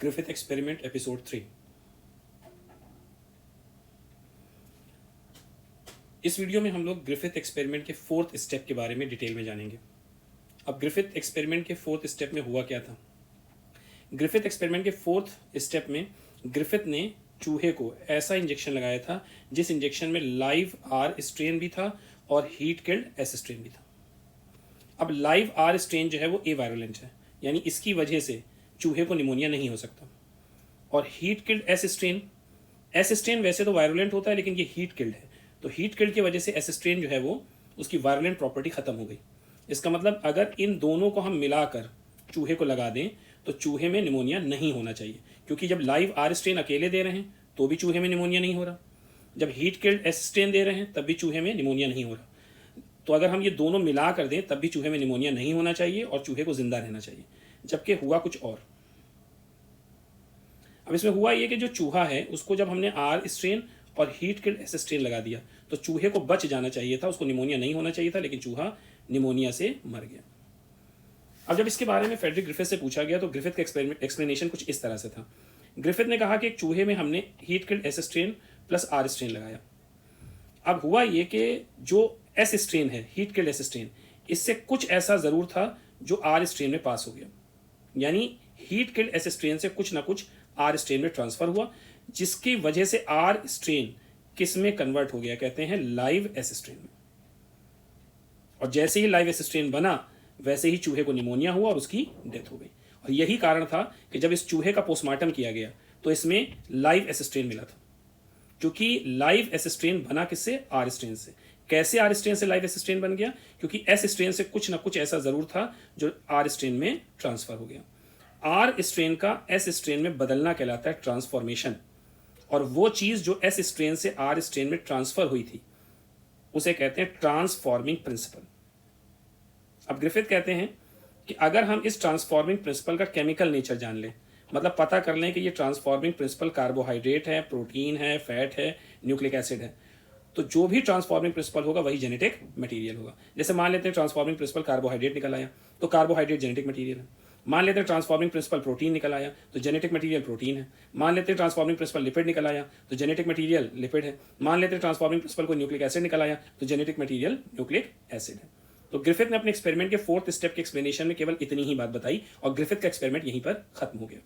Griffith experiment episode 3। इस video में हम लोग ग्रिफिथ एक्सपेरिमेंट के फोर्थ स्टेप के बारे में डिटेल में जानेंगे। अब ग्रिफिथ एक्सपेरिमेंट के फोर्थ स्टेप में हुआ क्या था। ग्रिफिथ एक्सपेरिमेंट के फोर्थ स्टेप में ग्रिफिथ ने चूहे को ऐसा इंजेक्शन लगाया था जिस इंजेक्शन में लाइव आर स्ट्रेन भी था और हीट किल्ड एस स्ट्रेन भी था। अब लाइव आर स्ट्रेन जो है वो ए वायरुलेंट है, यानी इसकी वजह से चूहे को निमोनिया नहीं हो सकता। और हीट किल्ड एस स्ट्रेन वैसे तो वायरुलेंट होता है, लेकिन ये हीट किल्ड है, तो हीट किल्ड की वजह से एस स्ट्रेन जो है वो उसकी वायरुलेंट प्रॉपर्टी खत्म हो गई। इसका मतलब अगर इन दोनों को हम मिलाकर चूहे को लगा दें तो चूहे में निमोनिया नहीं होना चाहिए, क्योंकि जब लाइव आर स्ट्रेन अकेले दे रहे हैं तो भी चूहे में निमोनिया नहीं हो रहा, जब हीट किल्ड एस स्ट्रेन दे रहे हैं तब भी चूहे में निमोनिया नहीं हो रहा। तो अगर हम ये दोनों मिला कर दें तब भी चूहे में निमोनिया नहीं होना चाहिए और चूहे को जिंदा रहना चाहिए। जबकि हुआ कुछ और। अब इसमें हुआ ये कि जो चूहा है उसको जब हमने आर स्ट्रेन और हीट किल्ड एस स्ट्रेन लगा दिया तो चूहे को बच जाना चाहिए था, उसको निमोनिया नहीं होना चाहिए था, लेकिन चूहा निमोनिया से मर गया। अब जब इसके बारे में फ्रेडरिक ग्रिफिथ से पूछा गया तो ग्रिफिथ का एक्सप्लेनेशन कुछ इस तरह से था। ग्रिफिथ ने कहा कि एक चूहे में हमने heat killed S strain plus R strain लगाया। अब हुआ ये कि जो एस स्ट्रेन है, हीट किल्ड एस स्ट्रेन, इससे कुछ ऐसा जरूर था जो आर स्ट्रेन में पास हो गया, यानी हीट किल्ड एस स्ट्रेन से कुछ ना कुछ आर स्ट्रेन में ट्रांसफर हुआ, जिसकी वजह से आर स्ट्रेन किस में कन्वर्ट हो गया, कहते हैं लाइव एस स्ट्रेन में। और जैसे ही लाइव एस स्ट्रेन बना वैसे ही चूहे को निमोनिया हुआ और उसकी डेथ हो गई। और यही कारण था कि जब इस चूहे का पोस्टमार्टम किया गया तो इसमें लाइव एस स्ट्रेन मिला था, क्योंकि लाइव एस स्ट्रेन बना किससे, आर स्ट्रेन से। कैसे आर स्ट्रेन से लाइव एस स्ट्रेन बन गया, क्योंकि एस स्ट्रेन से कुछ ना कुछ ऐसा जरूर था जो आर स्ट्रेन में ट्रांसफर हो गया। आर स्ट्रेन का एस स्ट्रेन में बदलना कहलाता है ट्रांसफॉर्मेशन, और वो चीज जो एस स्ट्रेन से आर स्ट्रेन में ट्रांसफर हुई थी उसे कहते हैं ट्रांसफॉर्मिंग प्रिंसिपल। अब ग्रिफिथ कहते हैं कि अगर हम इस ट्रांसफॉर्मिंग प्रिंसिपल का केमिकल नेचर जान लें, मतलब पता कर लें कि ये ट्रांसफॉर्मिंग प्रिंसिपल कार्बोहाइड्रेट है, प्रोटीन है, फैट है, न्यूक्लिक एसिड है, तो जो भी ट्रांसफॉर्मिंग प्रिंसिपल होगा वही जेनेटिक मटेरियल होगा। जैसे मान लेते हैं ट्रांसफॉर्मिंग प्रिंसिपल कार्बोहाइड्रेट निकल आया तो कार्बोहाइड्रेट जेनेटिक मटेरियल है। मान लेते हैं ट्रांसफॉर्मिंग प्रिंसिपल प्रोटीन निकल आया तो जेनेटिक मटेरियल प्रोटीन है। मान लेते हैं ट्रांसफॉर्मिंग प्रिंसिपल लिपिड निकल आया तो जेनेटिक मटेरियल लिपिड है। मान लेते हैं ट्रांसफॉर्मिंग प्रिंसिपल को न्यूक्लिक एसिड निकल आया तो जेनेटिक मटेरियल न्यूक्लिक एसिड है। तो ग्रिफिथ ने अपने एक्सपेरिमेंट के फोर्थ स्टेप के एक्सप्लेनेशन में केवल इतनी ही बात बताई और ग्रिफिथ का एक्सपेरिमेंट यहीं पर खत्म हो गया।